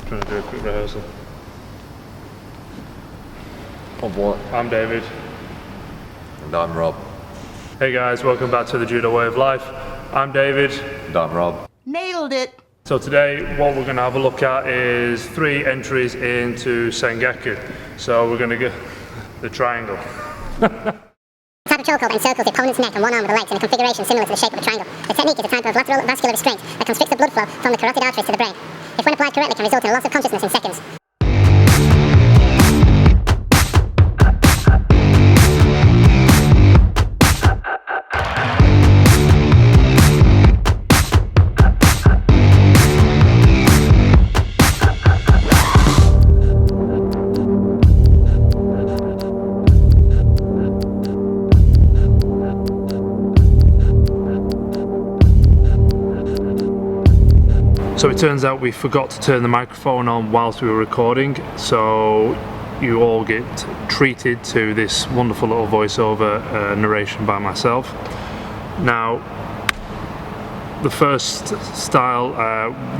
Trying to do a quick rehearsal. Of what? I'm David. And I'm Rob. Hey guys, welcome back to the Judo Way of Life. I'm David. And I'm Rob. Nailed it! So today what we're going to have a look at is 3 entries into Sankaku. So we're going to get the triangle. Type of chokehold encircles the opponent's neck and one arm with the legs in a configuration similar to the shape of a triangle. The technique is a type of lateral vascular restraint that constricts the blood flow from the carotid arteries to the brain. If when applied correctly, can result in a loss of consciousness in seconds. So it turns out we forgot to turn the microphone on whilst we were recording, so you all get treated to this wonderful little voiceover narration by myself. Now, the first style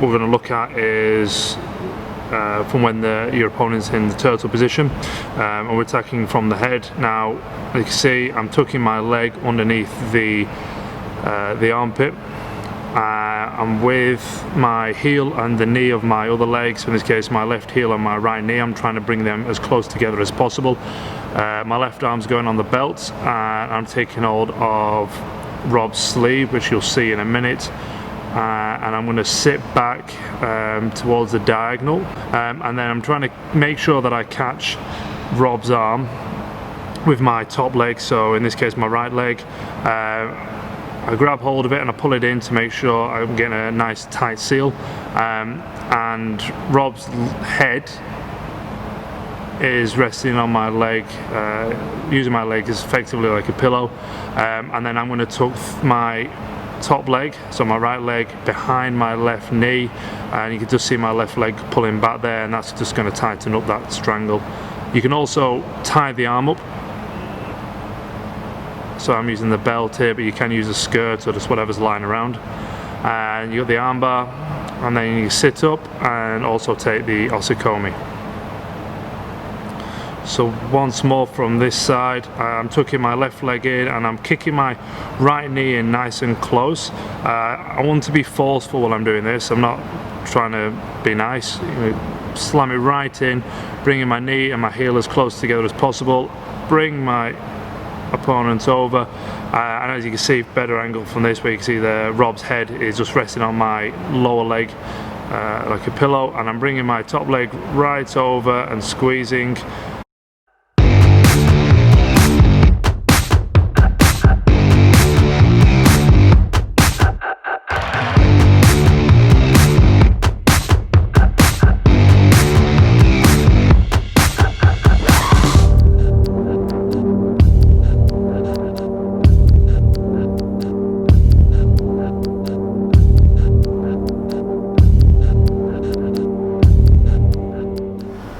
we're going to look at is from when your opponent's in the turtle position, and we're attacking from the head. Now, as you can see, I'm tucking my leg underneath the armpit. I'm with my heel and the knee of my other leg, so in this case my left heel and my right knee, I'm trying to bring them as close together as possible. My left arm's going on the belt, and I'm taking hold of Rob's sleeve, which you'll see in a minute, and I'm going to sit back towards the diagonal, and then I'm trying to make sure that I catch Rob's arm with my top leg, so in this case my right leg. I grab hold of it and I pull it in to make sure I'm getting a nice tight seal, and Rob's head is resting on my leg, using my leg as effectively like a pillow, and then I'm going to tuck my top leg, so my right leg, behind my left knee, and you can just see my left leg pulling back there, and that's just going to tighten up that strangle. You can also tie the arm up. So I'm using the belt here, but you can use a skirt or just whatever's lying around. And you got the arm bar, and then you sit up and also take the osakomi. So once more from this side, I'm tucking my left leg in and I'm kicking my right knee in nice and close. I want to be forceful while I'm doing this. I'm not trying to be nice. Slam it right in, bringing my knee and my heel as close together as possible. Bring my opponent over, and as you can see, better angle from this, where you can see Rob's head is just resting on my lower leg like a pillow, and I'm bringing my top leg right over and squeezing.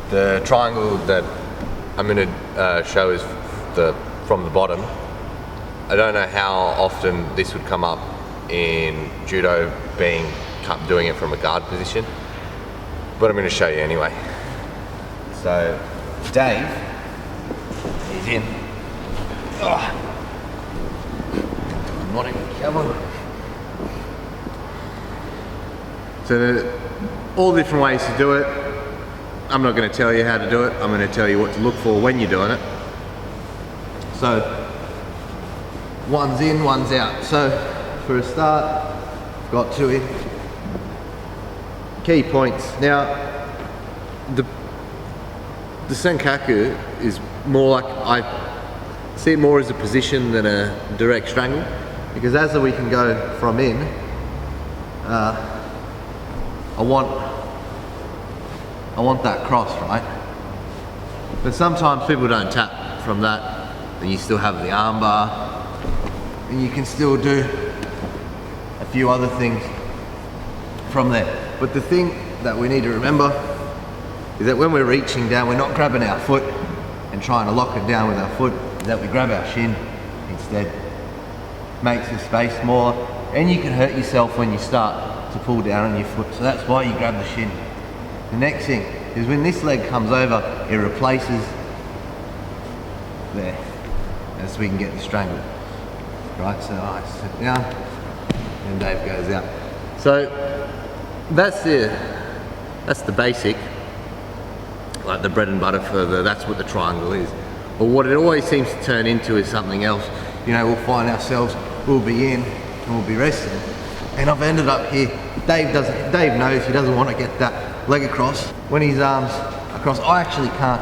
The triangle that I'm going to show is from the bottom. I don't know how often this would come up in judo, doing it from a guard position, but I'm going to show you anyway. So Dave, he's in. Good morning, come on. So there's all different ways to do it. I'm not going to tell you how to do it, I'm going to tell you what to look for when you're doing it. So, one's in, one's out. So, for a start, I've got 2 in. Key points. Now, the Sankaku is more like, I see it more as a position than a direct strangle, because as we can go from in, I want that cross, right? But sometimes people don't tap from that, and you still have the arm bar, and you can still do a few other things from there. But the thing that we need to remember is that when we're reaching down, we're not grabbing our foot and trying to lock it down with our foot, is that we grab our shin instead. Makes the space more, and you can hurt yourself when you start to pull down on your foot, so that's why you grab the shin. The next thing is when this leg comes over, it replaces there, and so we can get the strangle. Right, so I sit down, and Dave goes out. So that's the basic, like the bread and butter for that's what the triangle is. But what it always seems to turn into is something else. You know, we'll find ourselves, we'll be in, and we'll be resting. And I've ended up here. Dave knows he doesn't want to get that leg across. When his arms across, I actually can't.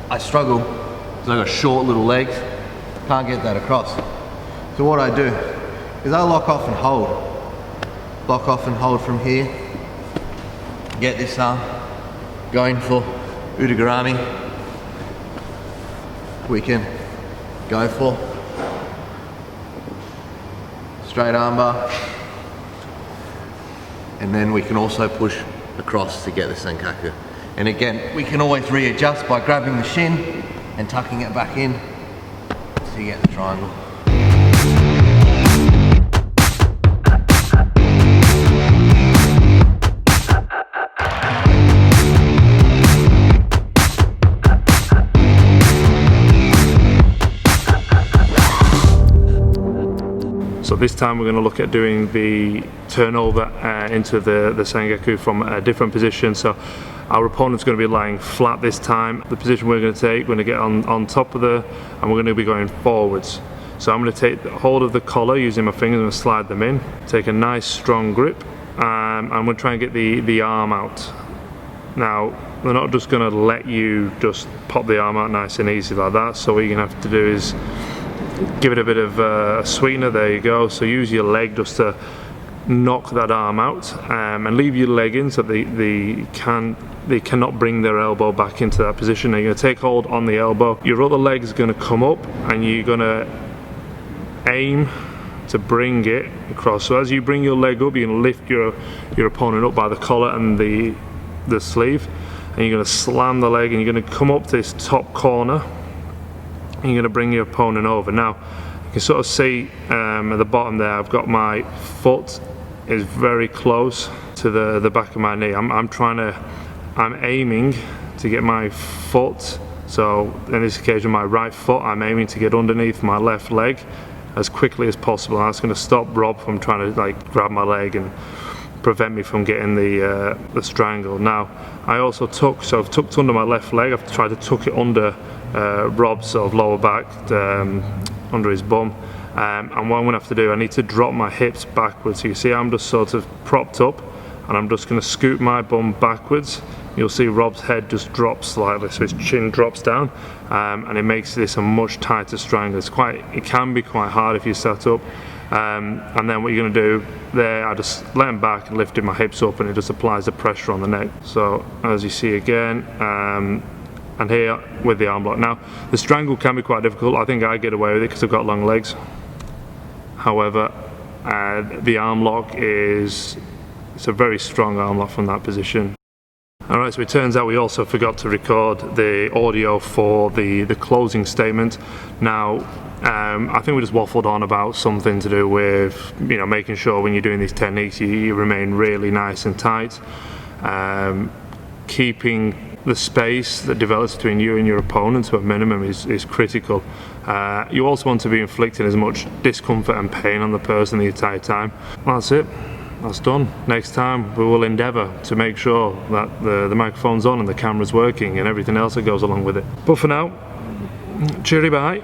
I struggle because I've got short little legs. Can't get that across. So what I do is I lock off and hold. Lock off and hold from here. Get this arm going for Udagarami. We can go for straight armbar. And then we can also push across to get the Sankaku. And again, we can always readjust by grabbing the shin and tucking it back in to get the triangle. So this time we're going to look at doing the turnover into the Sankaku from a different position. So our opponent's going to be lying flat this time. The position we're going to take, we're going to get on top of and we're going to be going forwards. So I'm going to take hold of the collar using my fingers and slide them in. Take a nice strong grip. I'm going to try and get the arm out. Now, they're not just going to let you just pop the arm out nice and easy like that. So what you're going to have to do is give it a bit of a sweetener. There you go. So use your leg just to knock that arm out, and leave your leg in so they cannot bring their elbow back into that position. Now you're going to take hold on the elbow. Your other leg is going to come up and you're going to aim to bring it across. So as you bring your leg up, you're going to lift your opponent up by the collar and the sleeve, and you're going to slam the leg and you're going to come up to this top corner. You're going to bring your opponent over. Now you can sort of see at the bottom there, I've got my foot is very close to the back of my knee. I'm aiming to get my foot, so in this occasion my right foot, I'm aiming to get underneath my left leg as quickly as possible. And that's going to stop Rob from trying to like grab my leg and prevent me from getting the strangle. Now I also I've tucked under my left leg. I've tried to tuck it under Rob's sort of lower back, under his bum, and what I'm going to have to do, I need to drop my hips backwards. So you see I'm just sort of propped up and I'm just going to scoot my bum backwards. You'll see Rob's head just drops slightly, so his chin drops down, and it makes this a much tighter strangle. It can be quite hard if you sat up, and then what you're going to do there, I just let him back and lifted my hips up, and it just applies the pressure on the neck. So as you see again, and here with the arm block. Now the strangle can be quite difficult. I think I get away with it because I've got long legs. However, the arm lock it's a very strong arm lock from that position. Alright, so it turns out we also forgot to record the audio for the closing statement. Now I think we just waffled on about something to do with, you know, making sure when you're doing these techniques you remain really nice and tight, keeping the space that develops between you and your opponent to a minimum is critical. You also want to be inflicting as much discomfort and pain on the person the entire time. That's it. That's done. Next time we will endeavour to make sure that the microphone's on and the camera's working and everything else that goes along with it. But for now, cheery bye.